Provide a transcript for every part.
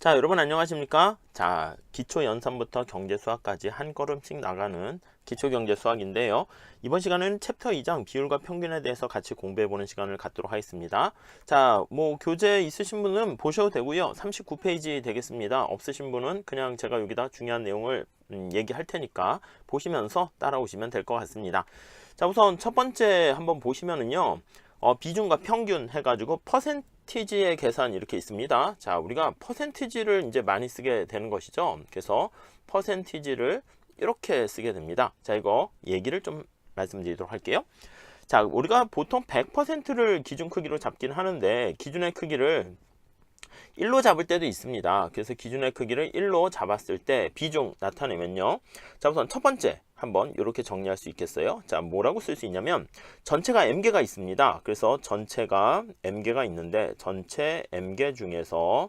자, 여러분 안녕하십니까? 자, 기초 연산부터 경제 수학까지 한 걸음씩 나가는 기초 경제 수학인데요. 이번 시간은 챕터 2장 비율과 평균에 대해서 같이 공부해보는 시간을 갖도록 하겠습니다. 자, 교재 있으신 분은 보셔도 되고요. 39페이지 되겠습니다. 없으신 분은 그냥 제가 여기다 중요한 내용을 얘기할 테니까 보시면서 따라오시면 될 것 같습니다. 자, 우선 첫 번째 한번 보시면은요. 비중과 평균 해가지고 퍼센티지의 계산 이렇게 있습니다. 자, 우리가 퍼센티지를 이제 많이 쓰게 되는 것이죠. 그래서 퍼센티지를 이렇게 쓰게 됩니다. 자, 이거 얘기를 좀 말씀드리도록 할게요. 자, 우리가 보통 100%를 기준 크기로 잡긴 하는데 기준의 크기를 1로 잡을 때도 있습니다. 그래서 기준의 크기를 1로 잡았을 때 비중 나타내면요. 자, 우선 첫 번째 한번 이렇게 정리할 수 있겠어요. 자, 뭐라고 쓸 수 있냐면 전체가 m개가 있습니다. 그래서 전체가 m개가 있는데 전체 m개 중에서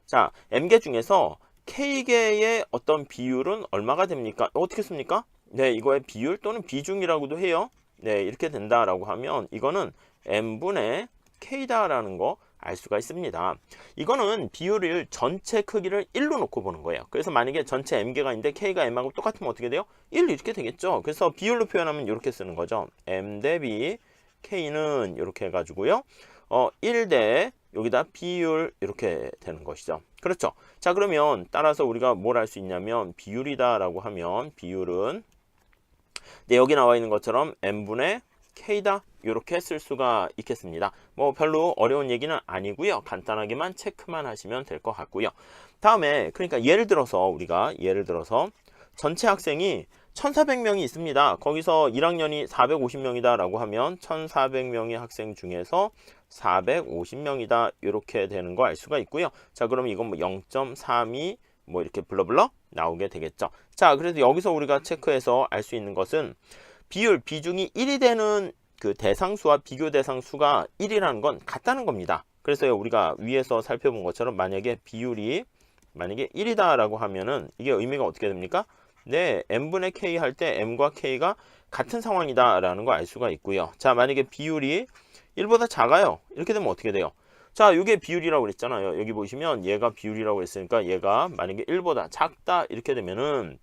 자, m개 중에서 k개의 어떤 비율은 얼마가 됩니까? 어떻게 씁니까? 네, 이거의 비율 또는 비중이라고도 해요. 네, 이렇게 된다라고 하면 이거는 m분의 k다라는 거 알 수가 있습니다. 이거는 비율을 전체 크기를 1로 놓고 보는 거예요. 그래서 만약에 전체 m개가 있는데 k가 m하고 똑같으면 어떻게 돼요? 1 이렇게 되겠죠. 그래서 비율로 표현하면 이렇게 쓰는 거죠. m 대비 k는 이렇게 해가지고요. 1 대 여기다 비율 이렇게 되는 것이죠. 그렇죠. 자, 그러면 따라서 우리가 뭘 할 수 있냐면 비율이다 라고 하면 비율은 네, 여기 나와 있는 것처럼 m분의 k다 이렇게 쓸 수가 있겠습니다. 별로 어려운 얘기는 아니고요. 간단하게만 체크만 하시면 될 것 같고요. 다음에 그러니까 예를 들어서 전체 학생이 1400명이 있습니다. 거기서 1학년이 450명이다 라고 하면 1400명의 학생 중에서 450명이다 이렇게 되는 거 알 수가 있고요. 자, 그럼 이건 0.32 이렇게 블러블러 나오게 되겠죠. 자, 그래서 여기서 우리가 체크해서 알 수 있는 것은 비율, 비중이 1이 되는 그 대상수와 비교 대상수가 1이라는 건 같다는 겁니다. 그래서 우리가 위에서 살펴본 것처럼 만약에 비율이 1이다 라고 하면은 이게 의미가 어떻게 됩니까? 네, m분의 k 할 때 m과 k가 같은 상황이다 라는 거 알 수가 있고요. 자, 만약에 비율이 1보다 작아요. 이렇게 되면 어떻게 돼요? 자, 이게 비율이라고 그랬잖아요. 여기 보시면 얘가 비율이라고 했으니까 얘가 만약에 1보다 작다 이렇게 되면은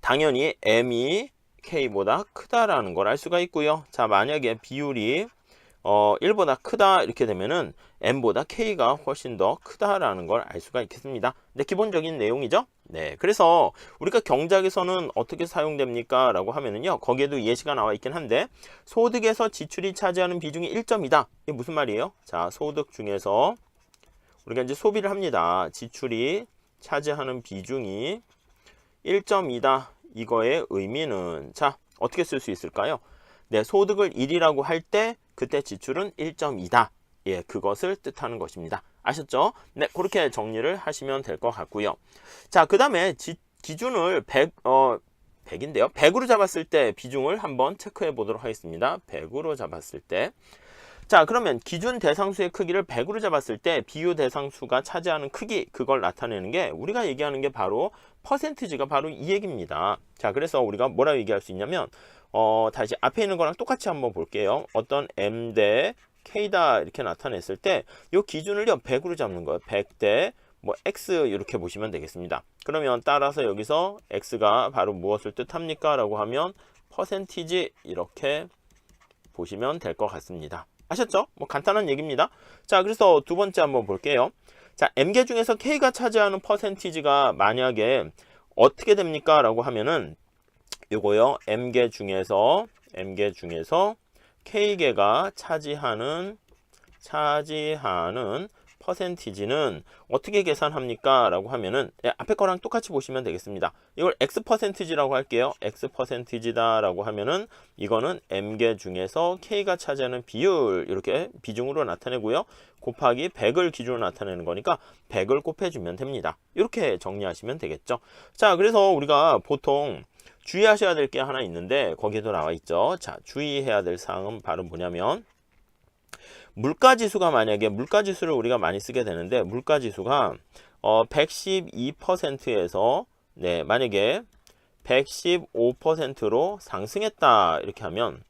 당연히 m이 k보다 크다라는 걸 알 수가 있고요. 자, 만약에 비율이 1보다 크다 이렇게 되면은 m보다 k가 훨씬 더 크다라는 걸 알 수가 있겠습니다. 네, 기본적인 내용이죠. 네, 그래서 우리가 경제학에서는 어떻게 사용됩니까? 라고 하면은요, 거기에도 예시가 나와 있긴 한데 소득에서 지출이 차지하는 비중이 1점이다. 이게 무슨 말이에요? 자, 소득 중에서 우리가 이제 소비를 합니다. 지출이 차지하는 비중이 1.2다. 이거의 의미는 자, 어떻게 쓸 수 있을까요? 네, 소득을 1이라고 할 때 그때 지출은 1.2다. 예, 그것을 뜻하는 것입니다. 아셨죠? 네, 그렇게 정리를 하시면 될 것 같고요. 자, 그 다음에 기준을 100인데요. 100으로 잡았을 때 비중을 한번 체크해 보도록 하겠습니다. 100으로 잡았을 때. 자, 그러면 기준 대상수의 크기를 100으로 잡았을 때 비교 대상수가 차지하는 크기, 그걸 나타내는 게 우리가 얘기하는 게 바로 퍼센티지가 바로 이 얘기입니다. 자, 그래서 우리가 뭐라고 얘기할 수 있냐면 다시 앞에 있는 거랑 똑같이 한번 볼게요. 어떤 m 대 k다 이렇게 나타냈을 때 이 기준을요 100으로 잡는 거예요. 100 대 x 이렇게 보시면 되겠습니다. 그러면 따라서 여기서 x가 바로 무엇을 뜻합니까? 라고 하면 퍼센티지 이렇게 보시면 될 것 같습니다. 아셨죠? 간단한 얘기입니다. 자, 그래서 두 번째 한번 볼게요. 자, m개 중에서 k가 차지하는 퍼센티지가 만약에 어떻게 됩니까? 라고 하면은 요거요. m개 중에서 k개가 차지하는 퍼센티지는 어떻게 계산합니까? 라고 하면은 앞에 거랑 똑같이 보시면 되겠습니다. 이걸 x 퍼센티지라고 할게요. x 퍼센티지다 라고 하면은 이거는 m개 중에서 k가 차지하는 비율 이렇게 비중으로 나타내고요. 곱하기 100을 기준으로 나타내는 거니까 100을 곱해주면 됩니다. 이렇게 정리하시면 되겠죠. 자, 그래서 우리가 보통 주의하셔야 될 게 하나 있는데 거기에도 나와 있죠. 자, 주의해야 될 사항은 바로 뭐냐면 물가지수가 만약에 물가지수를 우리가 많이 쓰게 되는데 물가지수가 112%에서 네, 만약에 115%로 상승했다 이렇게 하면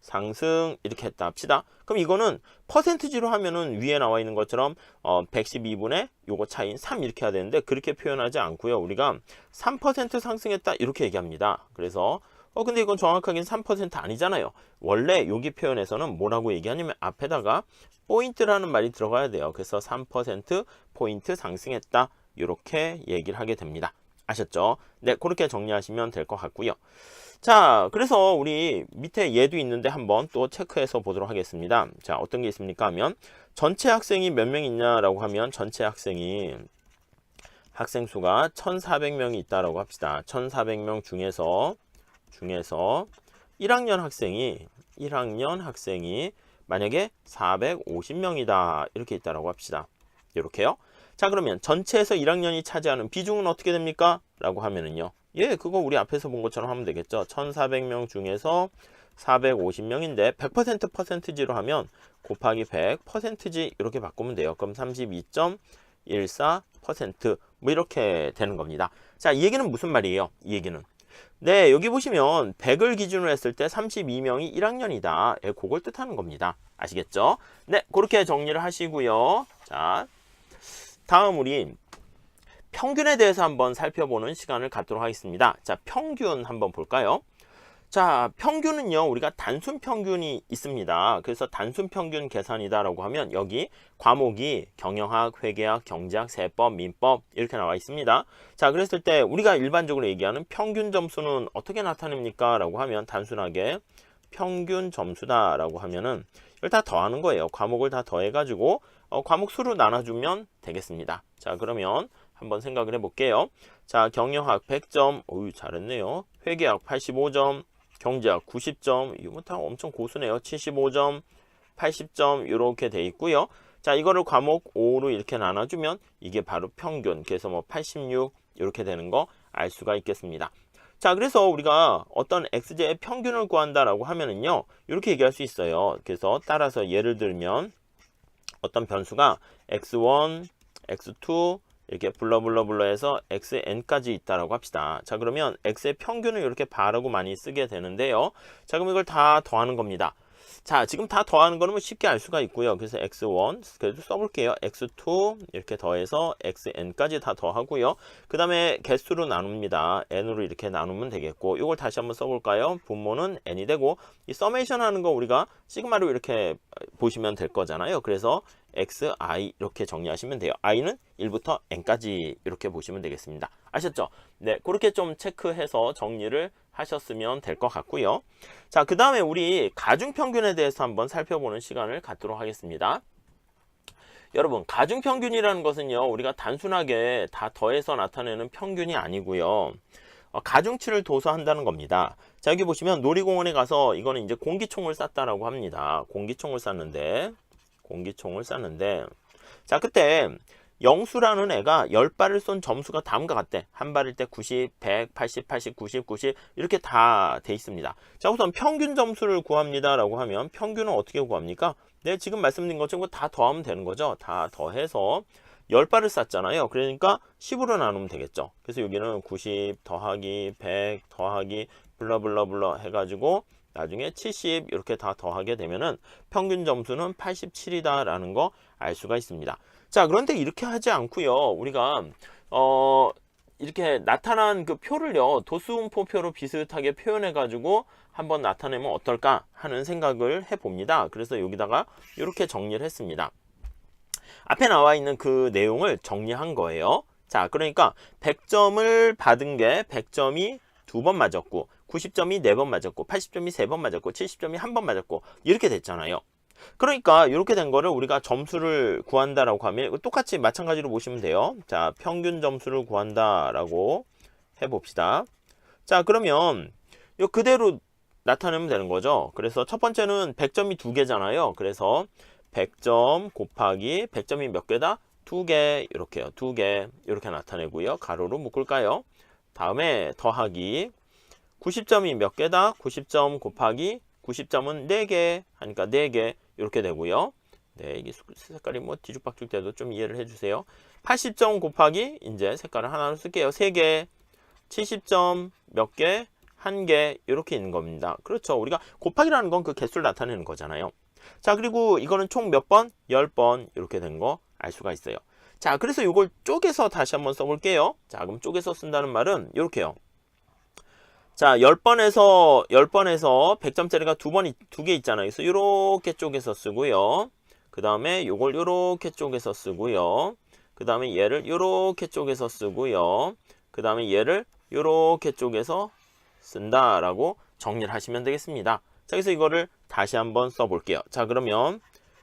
상승 이렇게 했다 합시다. 그럼 이거는 퍼센트지로 하면은 위에 나와 있는 것처럼 112분의 요거 차이인 3 이렇게 해야 되는데 그렇게 표현하지 않고요. 우리가 3% 상승했다 이렇게 얘기합니다. 그래서 근데 이건 정확하게는 3% 아니잖아요. 원래 여기 표현에서는 뭐라고 얘기하냐면 앞에다가 포인트라는 말이 들어가야 돼요. 그래서 3% 포인트 상승했다 이렇게 얘기를 하게 됩니다. 아셨죠? 네, 그렇게 정리하시면 될 것 같고요. 자, 그래서 우리 밑에 얘도 있는데 한번 또 체크해서 보도록 하겠습니다. 자, 어떤 게 있습니까 하면 전체 학생이 몇 명 있냐라고 하면 전체 학생이 학생 수가 1400명이 있다라고 합시다. 1400명 중에서 1학년 학생이 만약에 450명이다 이렇게 있다라고 합시다. 이렇게요. 자, 그러면 전체에서 1학년이 차지하는 비중은 어떻게 됩니까? 라고 하면은요. 예, 그거 우리 앞에서 본 것처럼 하면 되겠죠. 1400명 중에서 450명인데 100% 퍼센트지로 하면 곱하기 100 퍼센트지 이렇게 바꾸면 돼요. 그럼 32.14% 뭐 이렇게 되는 겁니다. 자, 이 얘기는 무슨 말이에요? 이 얘기는 네, 여기 보시면 100을 기준으로 했을 때 32명이 1학년이다. 예, 그걸 뜻하는 겁니다. 아시겠죠? 네, 그렇게 정리를 하시고요. 자, 다음 우리 평균에 대해서 한번 살펴보는 시간을 갖도록 하겠습니다. 자, 평균 한번 볼까요? 자, 평균은요, 우리가 단순 평균이 있습니다. 그래서 단순 평균 계산이다라고 하면 여기 과목이 경영학, 회계학, 경제학, 세법, 민법 이렇게 나와 있습니다. 자, 그랬을 때 우리가 일반적으로 얘기하는 평균 점수는 어떻게 나타냅니까? 라고 하면 단순하게 평균 점수다라고 하면은 이걸 다 더하는 거예요. 과목을 다 더해가지고 과목 수로 나눠주면 되겠습니다. 자, 그러면 한번 생각을 해볼게요. 자, 경영학 100점, 어유 잘했네요. 회계학 85점, 경제학 90점, 이거 다 엄청 고수네요. 75점, 80점 이렇게 돼 있고요. 자, 이거를 과목 5로 이렇게 나눠주면 이게 바로 평균, 그래서 뭐 86 이렇게 되는 거 알 수가 있겠습니다. 자, 그래서 우리가 어떤 x제의 평균을 구한다라고 하면은요, 이렇게 얘기할 수 있어요. 그래서 따라서 예를 들면 어떤 변수가 x1, x2 이렇게 불러 해서 xn까지 있다라고 합시다. 자, 그러면 x의 평균을 이렇게 바르고 많이 쓰게 되는데요. 자, 그럼 이걸 다 더하는 겁니다. 자, 지금 다 더하는 거는 뭐 쉽게 알 수가 있고요. 그래서 x1 그래도 써볼게요. x2 이렇게 더해서 xn까지 다 더하고요. 그 다음에 개수로 나눕니다. n으로 이렇게 나누면 되겠고, 이걸 다시 한번 써볼까요? 분모는 n이 되고, 이 서메이션 하는 거 우리가 시그마로 이렇게 보시면 될 거잖아요. 그래서 xi 이렇게 정리하시면 돼요. i는 1부터 n까지 이렇게 보시면 되겠습니다. 아셨죠? 네, 그렇게 좀 체크해서 정리를 하셨으면 될 것 같고요. 자, 그 다음에 우리 가중평균에 대해서 한번 살펴보는 시간을 갖도록 하겠습니다. 여러분, 가중평균이라는 것은요, 우리가 단순하게 다 더해서 나타내는 평균이 아니고요. 가중치를 둬서한다는 겁니다. 자, 여기 보시면 놀이공원에 가서 이거는 이제 공기총을 쐈다라고 합니다. 공기총을 쐈는데 자, 그때 영수라는 애가 10발을 쏜 점수가 다음과 같대. 한 발일 때 90, 100, 80, 80, 90, 90 이렇게 다 돼 있습니다. 자, 우선 평균 점수를 구합니다 라고 하면 평균은 어떻게 구합니까? 네, 지금 말씀드린 것처럼 다 더하면 되는 거죠. 다 더해서 10발을 쐈잖아요. 그러니까 10으로 나누면 되겠죠. 그래서 여기는 90 더하기 100 더하기 블러블러 해가지고 나중에 70 이렇게 다 더하게 되면은 평균 점수는 87이다 라는 거 알 수가 있습니다. 자, 그런데 이렇게 하지 않고요. 우리가 이렇게 나타난 그 표를요, 도수음포표로 비슷하게 표현해 가지고 한번 나타내면 어떨까 하는 생각을 해 봅니다. 그래서 여기다가 이렇게 정리를 했습니다. 앞에 나와 있는 그 내용을 정리한 거예요. 자, 그러니까 100점을 받은 게 100점이 2번 맞았고, 90점이 4번 맞았고, 80점이 3번 맞았고, 70점이 1번 맞았고 이렇게 됐잖아요. 그러니까 이렇게 된 거를 우리가 점수를 구한다라고 하면 똑같이 마찬가지로 보시면 돼요. 자, 평균 점수를 구한다라고 해봅시다. 자, 그러면 이 그대로 나타내면 되는 거죠. 그래서 첫 번째는 100점이 2개잖아요. 그래서 100점 곱하기 100점이 몇 개다? 2개 이렇게요. 2개 이렇게 나타내고요. 가로로 묶을까요? 다음에 더하기 90점이 몇 개다? 90점 곱하기 90점은 4개 하니까 4개 이렇게 되고요. 네, 이게 색깔이 뭐 뒤죽박죽 돼도 좀 이해를 해주세요. 80점 곱하기 이제 색깔을 하나로 쓸게요. 3개. 70점 몇 개? 한 개 이렇게 있는 겁니다. 그렇죠. 우리가 곱하기라는 건 그 개수를 나타내는 거잖아요. 자, 그리고 이거는 총 몇 번? 10번 이렇게 된 거 알 수가 있어요. 자, 그래서 이걸 쪼개서 다시 한번 써볼게요. 자, 그럼 쪼개서 쓴다는 말은 이렇게요. 자, 10번에서 100점짜리가 두 개 있잖아요. 그래서 이렇게 쪼개서 쓰고요. 그 다음에 요걸 이렇게 쪼개서 쓰고요. 그 다음에 얘를 이렇게 쪼개서 쓰고요. 그 다음에 얘를 이렇게 쪼개서 쓴다라고 정리를 하시면 되겠습니다. 자, 그래서 이거를 다시 한번 써볼게요. 자, 그러면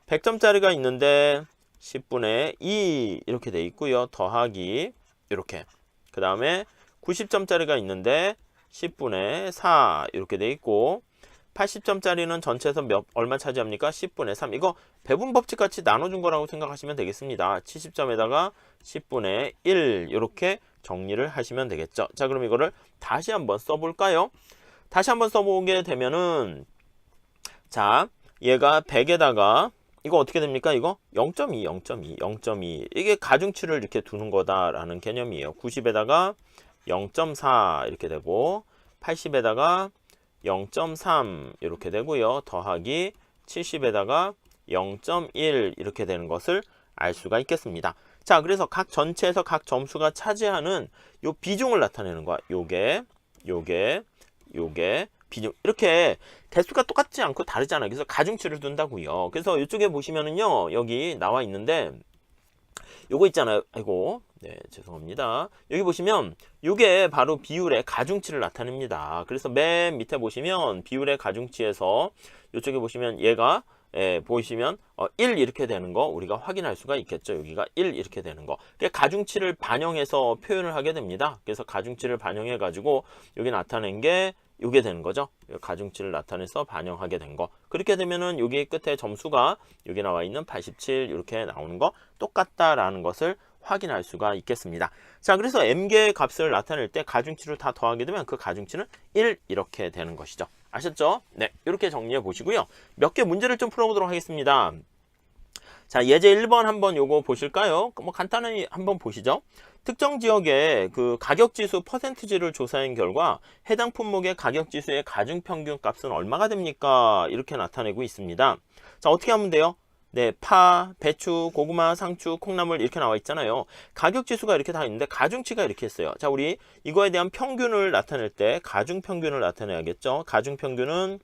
100점짜리가 있는데 10분의 2 이렇게 돼 있고요. 더하기 이렇게. 그 다음에 90점짜리가 있는데 10분의 4 이렇게 돼 있고 80점짜리는 전체에서 얼마 차지합니까? 10분의 3. 이거 배분 법칙 같이 나눠준 거라고 생각하시면 되겠습니다. 70점에다가 10분의 1 이렇게 정리를 하시면 되겠죠. 자, 그럼 이거를 다시 한번 써볼까요? 다시 한번 써보게 되면은 자, 얘가 100에다가 이거 어떻게 됩니까? 이거 0.2 이게 가중치를 이렇게 두는 거다라는 개념이에요. 90에다가 0.4 이렇게 되고 80에다가 0.3 이렇게 되고요. 더하기 70에다가 0.1 이렇게 되는 것을 알 수가 있겠습니다. 자, 그래서 각 전체에서 각 점수가 차지하는 요 비중을 나타내는 거야. 요게 비중. 이렇게 개수가 똑같지 않고 다르잖아요. 그래서 가중치를 둔다고요. 그래서 이쪽에 보시면은요, 여기 나와 있는데 요거 있잖아요. 아이고, 네, 죄송합니다. 여기 보시면 요게 바로 비율의 가중치를 나타냅니다. 그래서 맨 밑에 보시면 비율의 가중치에서 이쪽에 보시면 얘가 보시면 1 이렇게 되는 거 우리가 확인할 수가 있겠죠. 여기가 1 이렇게 되는 거. 가중치를 반영해서 표현을 하게 됩니다. 그래서 가중치를 반영해 가지고 여기 나타낸 게 요게 되는 거죠. 가중치를 나타내서 반영하게 된 거. 그렇게 되면은 여기 끝에 점수가 여기 나와 있는 87 이렇게 나오는 거 똑같다라는 것을 확인할 수가 있겠습니다. 자, 그래서 m개의 값을 나타낼 때 가중치를 다 더하게 되면 그 가중치는 1 이렇게 되는 것이죠. 아셨죠? 네, 이렇게 정리해 보시고요. 몇 개 문제를 좀 풀어보도록 하겠습니다. 자, 예제 1번 한번 요거 보실까요? 뭐 간단히 한번 보시죠. 특정 지역의 그 가격지수 퍼센트지를 조사한 결과 해당 품목의 가격지수의 가중평균 값은 얼마가 됩니까? 이렇게 나타내고 있습니다. 자, 어떻게 하면 돼요? 네, 파, 배추, 고구마, 상추, 콩나물 이렇게 나와 있잖아요. 가격지수가 이렇게 다 있는데 가중치가 이렇게 있어요. 자, 우리 이거에 대한 평균을 나타낼 때 가중평균을 나타내야겠죠. 가중평균은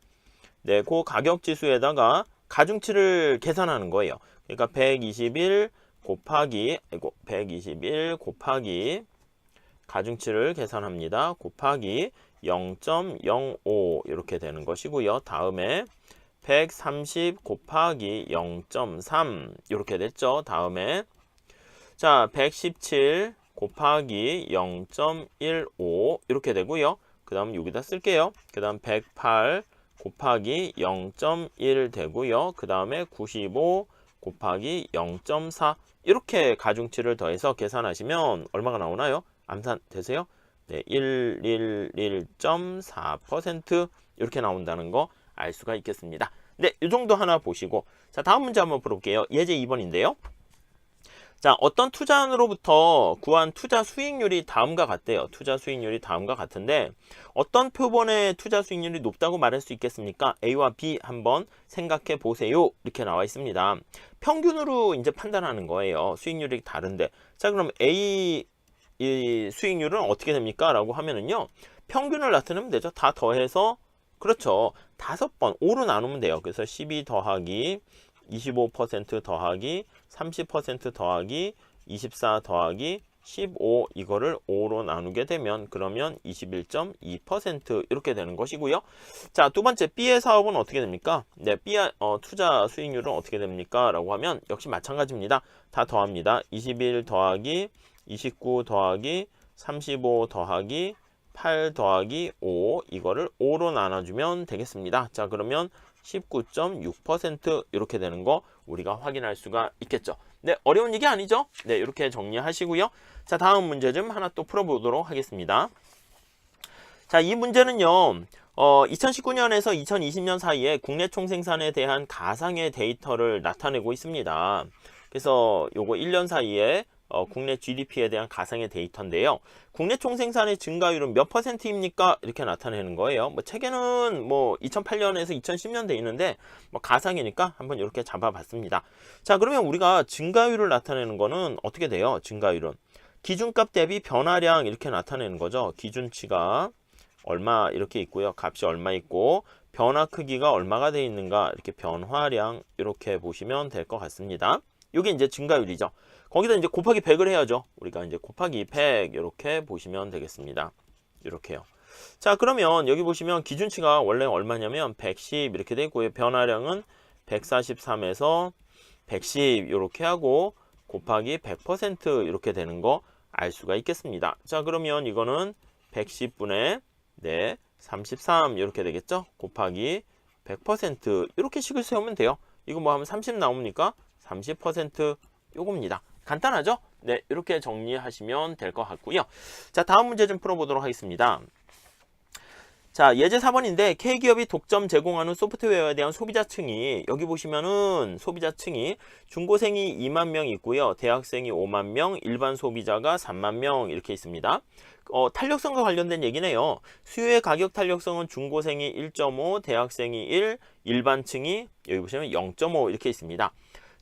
네, 그 가격지수에다가 가중치를 계산하는 거예요. 그러니까 121 곱하기 121 곱하기 가중치를 계산합니다. 곱하기 0.05 이렇게 되는 것이고요. 다음에 130 곱하기 0.3 이렇게 됐죠. 다음에 자, 117 곱하기 0.15 이렇게 되고요. 그 다음 여기다 쓸게요. 그 다음 108 곱하기 0.1 되고요. 그 다음에 95 곱하기 0.4 이렇게 가중치를 더해서 계산하시면 얼마가 나오나요? 암산 되세요? 네, 111.4% 이렇게 나온다는 거 알 수가 있겠습니다. 네, 이 정도 하나 보시고 자, 다음 문제 한번 풀어볼게요. 예제 2번인데요. 자, 어떤 투자안으로부터 구한 투자 수익률이 다음과 같대요. 투자 수익률이 다음과 같은데 어떤 표본의 투자 수익률이 높다고 말할 수 있겠습니까? A와 B 한번 생각해 보세요. 이렇게 나와 있습니다. 평균으로 이제 판단하는 거예요. 수익률이 다른데. 자, 그럼 A 이 수익률은 어떻게 됩니까? 라고 하면은요. 평균을 나타내면 되죠. 다 더해서 그렇죠. 5번 5로 나누면 돼요. 그래서 12 더하기 25% 더하기 30% 더하기 24 더하기 15 이거를 5로 나누게 되면 그러면 21.2% 이렇게 되는 것이고요. 자, 두 번째 B의 사업은 어떻게 됩니까? 네, B의 투자 수익률은 어떻게 됩니까? 라고 하면 역시 마찬가지입니다. 다 더합니다. 21 더하기 29 더하기 35 더하기 8 더하기 5 이거를 5로 나눠주면 되겠습니다. 자, 그러면 19.6% 이렇게 되는 거 우리가 확인할 수가 있겠죠. 네, 어려운 얘기 아니죠? 네, 이렇게 정리하시고요. 자, 다음 문제 좀 하나 또 풀어보도록 하겠습니다. 자, 이 문제는요. 2019년에서 2020년 사이에 국내 총생산에 대한 가상의 데이터를 나타내고 있습니다. 그래서 요거 1년 사이에 국내 GDP에 대한 가상의 데이터인데요. 국내 총생산의 증가율은 몇 %입니까? 이렇게 나타내는 거예요. 뭐 책에는 뭐 2008년에서 2010년 돼 있는데 뭐 가상이니까 한번 이렇게 잡아봤습니다. 자, 그러면 우리가 증가율을 나타내는 거는 어떻게 돼요? 증가율은 기준값 대비 변화량 이렇게 나타내는 거죠. 기준치가 얼마 이렇게 있고요. 값이 얼마 있고 변화 크기가 얼마가 돼 있는가 이렇게 변화량 이렇게 보시면 될 것 같습니다. 이게 이제 증가율이죠. 거기다 이제 곱하기 100을 해야죠. 우리가 이제 곱하기 100 이렇게 보시면 되겠습니다. 이렇게요. 자, 그러면 여기 보시면 기준치가 원래 얼마냐면 110 이렇게 돼 있고요. 변화량은 143에서 110 이렇게 하고 곱하기 100% 이렇게 되는 거 알 수가 있겠습니다. 자, 그러면 이거는 110분의 33 이렇게 되겠죠. 곱하기 100% 이렇게 식을 세우면 돼요. 이거 뭐 하면 30 나옵니까? 30% 요겁니다. 간단하죠? 네, 이렇게 정리하시면 될 것 같고요. 자, 다음 문제 좀 풀어보도록 하겠습니다. 자, 예제 4번인데 K기업이 독점 제공하는 소프트웨어에 대한 소비자층이 여기 보시면은 소비자층이 중고생이 2만 명 있고요. 대학생이 5만 명, 일반 소비자가 3만 명 이렇게 있습니다. 탄력성과 관련된 얘기네요. 수요의 가격 탄력성은 중고생이 1.5, 대학생이 1, 일반층이 여기 보시면 0.5 이렇게 있습니다.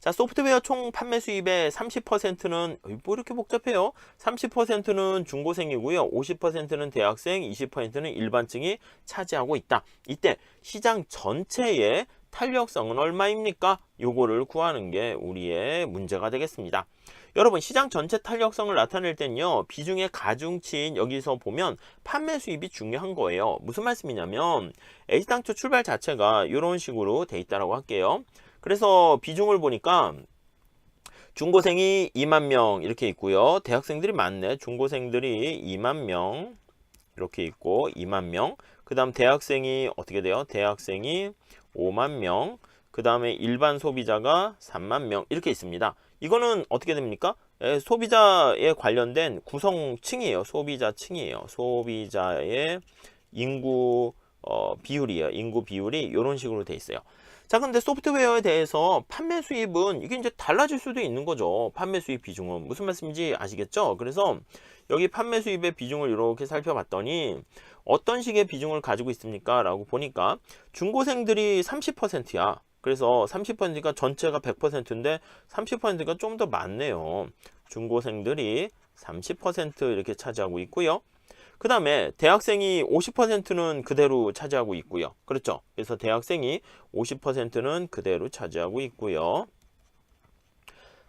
자, 소프트웨어 총 판매 수입의 30%는 뭐 이렇게 복잡해요. 30%는 중고생이고요. 50%는 대학생, 20%는 일반층이 차지하고 있다. 이때 시장 전체의 탄력성은 얼마입니까? 요거를 구하는 게 우리의 문제가 되겠습니다. 여러분, 시장 전체 탄력성을 나타낼 땐요, 비중의 가중치인 여기서 보면 판매 수입이 중요한 거예요. 무슨 말씀이냐면 애당초 출발 자체가 이런 식으로 돼 있다라고 할게요. 그래서 비중을 보니까 중고생이 2만 명 이렇게 있고요. 대학생들이 많네. 중고생들이 2만 명 이렇게 있고 2만 명. 그 다음 대학생이 어떻게 돼요? 대학생이 5만 명. 그 다음에 일반 소비자가 3만 명 이렇게 있습니다. 이거는 어떻게 됩니까? 소비자에 관련된 구성층이에요. 소비자층이에요. 소비자의 인구 비율이에요. 인구 비율이 이런 식으로 돼 있어요. 자, 근데 소프트웨어에 대해서 판매 수입은 이게 이제 달라질 수도 있는 거죠. 판매 수입 비중은 무슨 말씀인지 아시겠죠? 그래서 여기 판매 수입의 비중을 이렇게 살펴봤더니 어떤 식의 비중을 가지고 있습니까? 라고 보니까 중고생들이 30%야. 그래서 30%가 전체가 100%인데 30%가 좀 더 많네요. 중고생들이 30% 이렇게 차지하고 있고요. 그 다음에 대학생이 50%는 그대로 차지하고 있고요. 그렇죠? 그래서 대학생이 50%는 그대로 차지하고 있고요.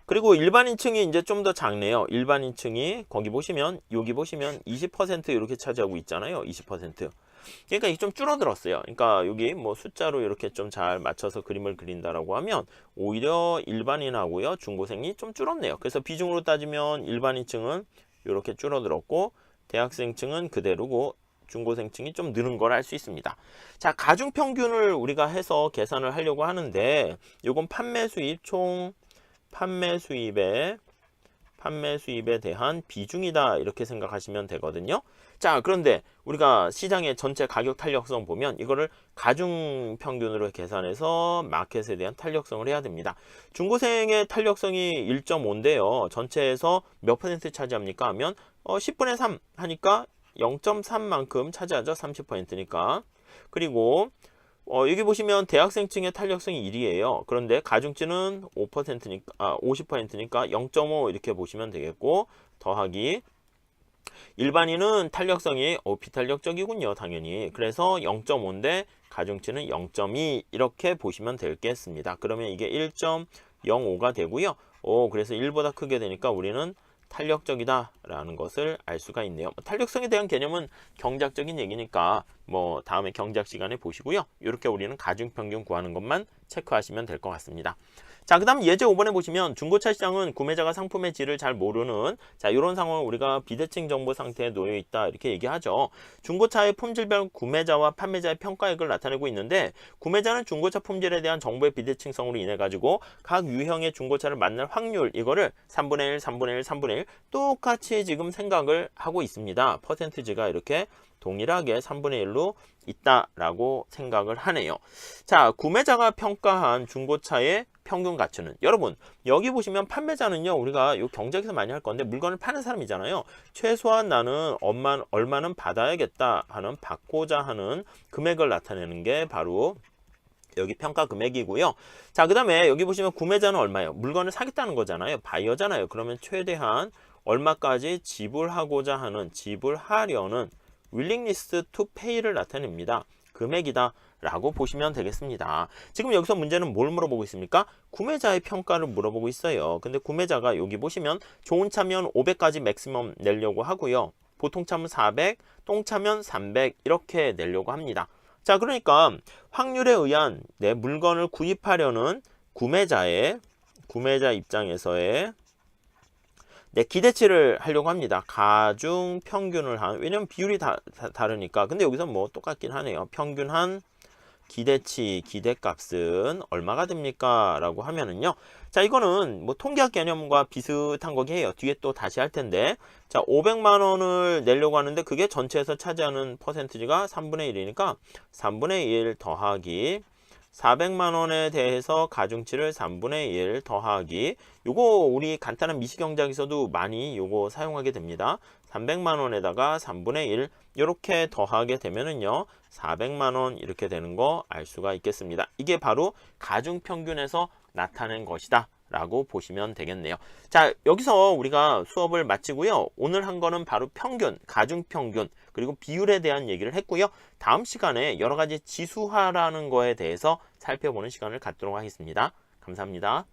그리고 일반인층이 이제 좀 더 작네요. 일반인층이 거기 보시면 여기 보시면 20% 이렇게 차지하고 있잖아요. 20%. 그러니까 이게 좀 줄어들었어요. 그러니까 여기 뭐 숫자로 이렇게 좀 잘 맞춰서 그림을 그린다라고 하면 오히려 일반인하고요 중고생이 좀 줄었네요. 그래서 비중으로 따지면 일반인층은 이렇게 줄어들었고 대학생층은 그대로고 중고생층이 좀 느는 걸 알 수 있습니다. 자, 가중평균을 우리가 해서 계산을 하려고 하는데 이건 판매 수입 총 판매 수입에 대한 비중이다 이렇게 생각하시면 되거든요. 자, 그런데 우리가 시장의 전체 가격 탄력성 보면 이거를 가중 평균으로 계산해서 마켓에 대한 탄력성을 해야 됩니다. 중고생의 탄력성이 1.5인데요. 전체에서 몇 퍼센트 차지합니까? 하면 10분의 3 하니까 0.3만큼 차지하죠. 30%니까. 그리고 여기 보시면 대학생층의 탄력성이 1이에요. 그런데 가중치는 5%니까 50%니까 0.5 이렇게 보시면 되겠고 더하기 일반인은 탄력성이 비탄력적이군요. 당연히. 그래서 0.5인데 가중치는 0.2 이렇게 보시면 되겠습니다. 그러면 이게 1.05가 되고요. 그래서 1보다 크게 되니까 우리는 탄력적이다 라는 것을 알 수가 있네요. 탄력성에 대한 개념은 경제학적인 얘기니까 뭐 다음에 경제학 시간에 보시고요. 이렇게 우리는 가중평균 구하는 것만 체크하시면 될 것 같습니다. 자, 그 다음 예제 5번에 보시면 중고차 시장은 구매자가 상품의 질을 잘 모르는 이런 상황을 우리가 비대칭 정보 상태에 놓여 있다 이렇게 얘기하죠. 중고차의 품질별 구매자와 판매자의 평가액을 나타내고 있는데 구매자는 중고차 품질에 대한 정보의 비대칭성으로 인해 가지고 각 유형의 중고차를 만날 확률 이거를 3분의 1, 3분의 1, 3분의 1 똑같이 지금 생각을 하고 있습니다. 퍼센티지가 이렇게 동일하게 3분의 1로 있다라고 생각을 하네요. 자, 구매자가 평가한 중고차의 평균 가치는, 여러분 여기 보시면 판매자는요, 우리가 요 경제에서 많이 할 건데 물건을 파는 사람이잖아요. 최소한 나는 얼마는 받아야겠다 하는, 받고자 하는 금액을 나타내는 게 바로 여기 평가 금액이고요. 자, 그 다음에 여기 보시면 구매자는 얼마예요? 물건을 사겠다는 거잖아요. 바이어잖아요. 그러면 최대한 얼마까지 지불하고자 하는, 지불하려는 willingness to pay를 나타냅니다. 금액이다 라고 보시면 되겠습니다. 지금 여기서 문제는 뭘 물어보고 있습니까? 구매자의 평가를 물어보고 있어요. 근데 구매자가 여기 보시면 좋은 차면 500까지 맥시멈 내려고 하고요. 보통 차면 400, 똥차면 300 이렇게 내려고 합니다. 자, 그러니까 확률에 의한 내 물건을 구입하려는 구매자 입장에서의 내 기대치를 하려고 합니다. 가중 평균을 한, 왜냐면 비율이 다르니까. 근데 여기서 뭐 똑같긴 하네요. 평균한 기대치, 기대값은 얼마가 됩니까? 라고 하면은요. 자, 이거는 뭐 통계학 개념과 비슷한 거기에요. 뒤에 또 다시 할 텐데. 자, 500만 원을 내려고 하는데 그게 전체에서 차지하는 퍼센티지가 3분의 1이니까 3분의 1 더하기 400만 원에 대해서 가중치를 3분의 1 더하기, 요거 우리 간단한 미시경제학에서도 많이 요거 사용하게 됩니다. 300만 원에다가 3분의 1 이렇게 더하게 되면은요 400만 원 이렇게 되는 거 알 수가 있겠습니다. 이게 바로 가중평균에서 나타낸 것이다 라고 보시면 되겠네요. 자, 여기서 우리가 수업을 마치고요. 오늘 한 거는 바로 평균, 가중평균, 그리고 비율에 대한 얘기를 했고요. 다음 시간에 여러 가지 지수화라는 거에 대해서 살펴보는 시간을 갖도록 하겠습니다. 감사합니다.